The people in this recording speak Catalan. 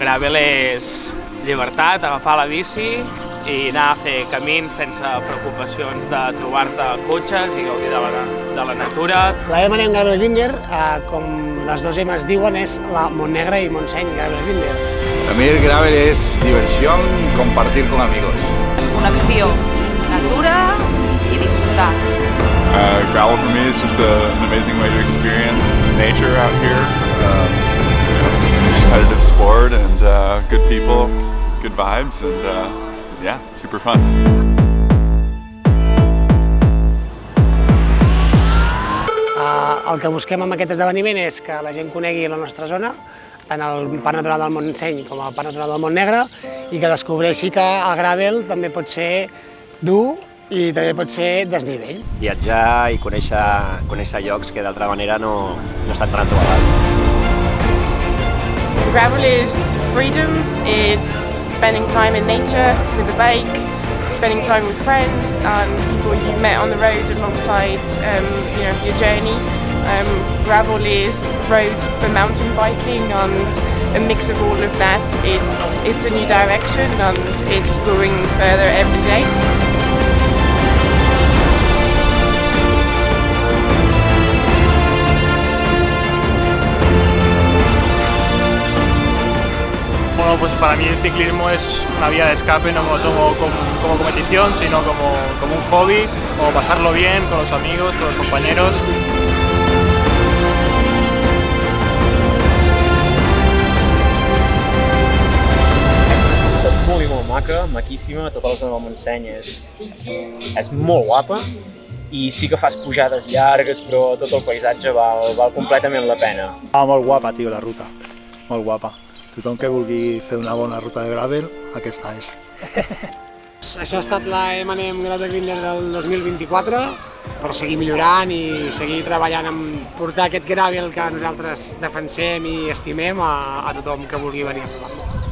gravel és llibertat, agafar la bici i anar a fer camins sense preocupacions de trobar-te cotxes i gaudir de la natura. La M&M Gravelbinder, com les dos M's diuen, és la Montnegre y Montseny Gravelbinder. A mí el gravel es diversión, compartir con amigos. És connexió, natura i disfrutar. Gravel for me is just an amazing way to experience nature out here. Competitive sport and good people, good vibes, and yeah, super fun. El que busquem amb aquest esdeveniment és que la gent conegui la nostra zona, tant el Parc Natural del Montseny com el Parc Natural del Montnegre, i que descobreixi que el gravel també pot ser dur i també pot ser desnivell. Viatjar i conèixer llocs que d'altra manera no estan tan a tu abast. Gravel is freedom, it's spending time in nature with a bike, spending time with friends and people you met on the road alongside your journey. Gravel is road for mountain biking and a mix of all of that. It's a new direction and it's growing further every day. Bueno, pues para mí el ciclismo es una vía de escape, no me lo tomo como competición, sino como un hobby, como pasarlo bien con los amigos, con los compañeros. És molt maca, maquíssima, tota la zona del Montseny és molt guapa i sí que fas pujades llargues, però tot el paisatge val completament la pena. Molt guapa, tio, la ruta, molt guapa. Tothom que vulgui fer una bona ruta de gravel, aquesta és. Això ha estat la M&M Gravelbinder del 2024 per seguir millorant i seguir treballant en portar aquest gravel que nosaltres defensem i estimem a tothom que vulgui venir a provar-lo.